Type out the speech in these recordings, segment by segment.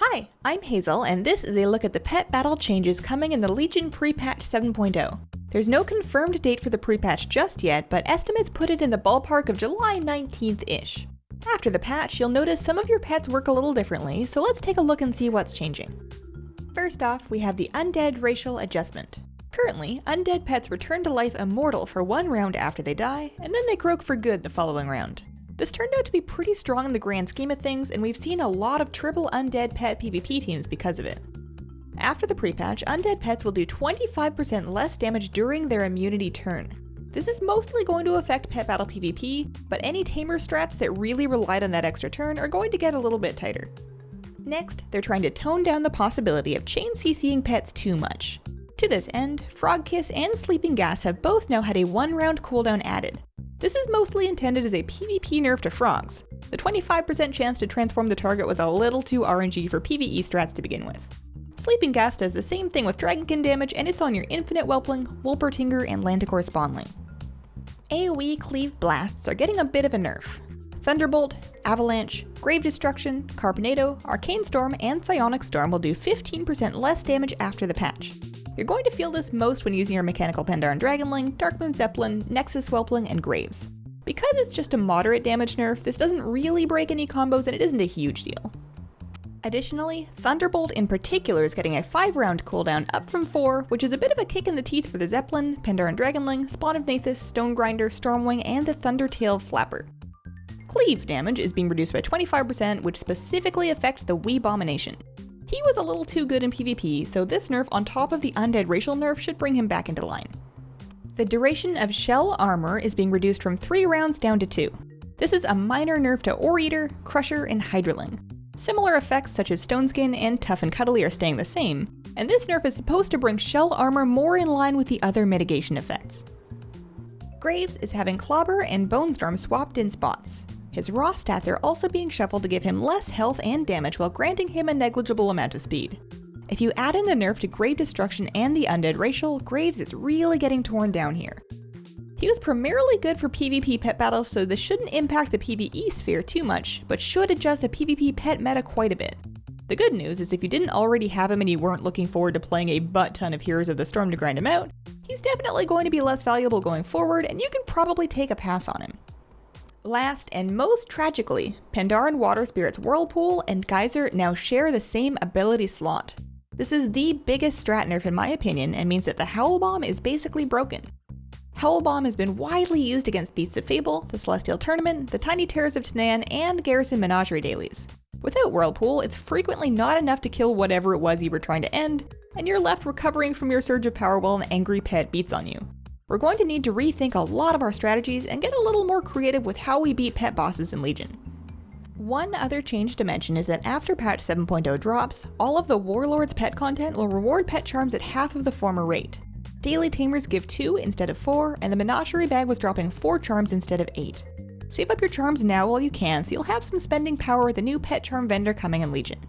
Hi, I'm Hazel, and this is a look at the pet battle changes coming in the Legion pre-patch 7.0. There's no confirmed date for the pre-patch just yet, but estimates put it in the ballpark of July 19th-ish. After the patch, you'll notice some of your pets work a little differently, so let's take a look and see what's changing. First off, we have the Undead Racial adjustment. Currently, undead pets return to life immortal for one round after they die, and then they croak for good the following round. This turned out to be pretty strong in the grand scheme of things, and we've seen a lot of triple undead pet PvP teams because of it. After the pre-patch, undead pets will do 25% less damage during their immunity turn. This is mostly going to affect pet battle PvP, but any tamer strats that really relied on that extra turn are going to get a little bit tighter. Next, they're trying to tone down the possibility of chain CCing pets too much. To this end, Frog Kiss and Sleeping Gas have both now had a 1-round cooldown added. This is mostly intended as a PvP nerf to frogs. The 25% chance to transform the target was a little too RNG for PvE strats to begin with. Sleeping Gas does the same thing with Dragonkin damage, and it's on your Infinite Whelpling, Wolpertinger, and Lanticore spawn lane. AoE Cleave Blasts are getting a bit of a nerf. Thunderbolt, Avalanche, Grave Destruction, Carpnado, Arcane Storm, and Psionic Storm will do 15% less damage after the patch. You're going to feel this most when using your Mechanical Pandaren Dragonling, Darkmoon Zeppelin, Nexus Whelpling, and Graves. Because it's just a moderate damage nerf, this doesn't really break any combos and it isn't a huge deal. Additionally, Thunderbolt in particular is getting a 5-round cooldown up from 4, which is a bit of a kick in the teeth for the Zeppelin, Pandaren Dragonling, Spawn of Nathus, Stonegrinder, Stormwing, and the Thundertailed Flapper. Cleave damage is being reduced by 25%, which specifically affects the Weebomination. He was a little too good in PvP, so this nerf on top of the Undead Racial nerf should bring him back into line. The duration of Shell Armor is being reduced from 3 rounds down to 2. This is a minor nerf to Ore Eater, Crusher, and Hydraling. Similar effects such as Stone Skin and Tough and Cuddly are staying the same, and this nerf is supposed to bring Shell Armor more in line with the other mitigation effects. Graves is having Clobber and Bone Storm swapped in spots. His raw stats are also being shuffled to give him less health and damage while granting him a negligible amount of speed. If you add in the nerf to Grave Destruction and the Undead Racial, Graves is really getting torn down here. He was primarily good for PvP pet battles, so this shouldn't impact the PvE sphere too much, but should adjust the PvP pet meta quite a bit. The good news is if you didn't already have him and you weren't looking forward to playing a butt ton of Heroes of the Storm to grind him out, he's definitely going to be less valuable going forward, and you can probably take a pass on him. Last and most tragically, Pandaren Water Spirit's Whirlpool and Geyser now share the same ability slot. This is the biggest strat nerf in my opinion and means that the Howl Bomb is basically broken. Howl Bomb has been widely used against Beasts of Fable, the Celestial Tournament, the Tiny Terrors of Tanaan, and Garrison Menagerie dailies. Without Whirlpool, it's frequently not enough to kill whatever it was you were trying to end, and you're left recovering from your surge of power while an angry pet beats on you. We're going to need to rethink a lot of our strategies and get a little more creative with how we beat pet bosses in Legion. One other change to mention is that after patch 7.0 drops, all of the Warlords pet content will reward pet charms at half of the former rate. Daily Tamers give 2 instead of 4, and the Menagerie bag was dropping 4 charms instead of 8. Save up your charms now while you can so you'll have some spending power with the new pet charm vendor coming in Legion.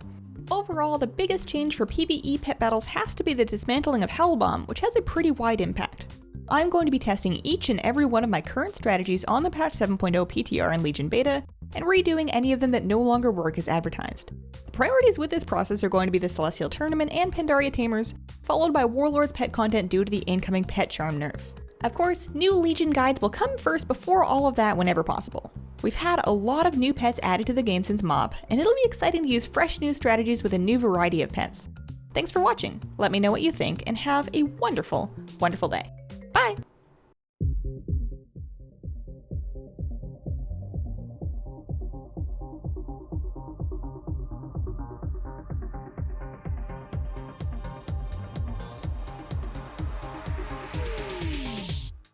Overall, the biggest change for PvE pet battles has to be the dismantling of Howl Bomb, which has a pretty wide impact. I'm going to be testing each and every one of my current strategies on the patch 7.0 PTR and Legion Beta, and redoing any of them that no longer work as advertised. The priorities with this process are going to be the Celestial Tournament and Pandaria Tamers, followed by Warlords pet content due to the incoming pet charm nerf. Of course, new Legion guides will come first before all of that whenever possible. We've had a lot of new pets added to the game since Mob, and it'll be exciting to use fresh new strategies with a new variety of pets. Thanks for watching, let me know what you think, and have a wonderful, wonderful day. Bye!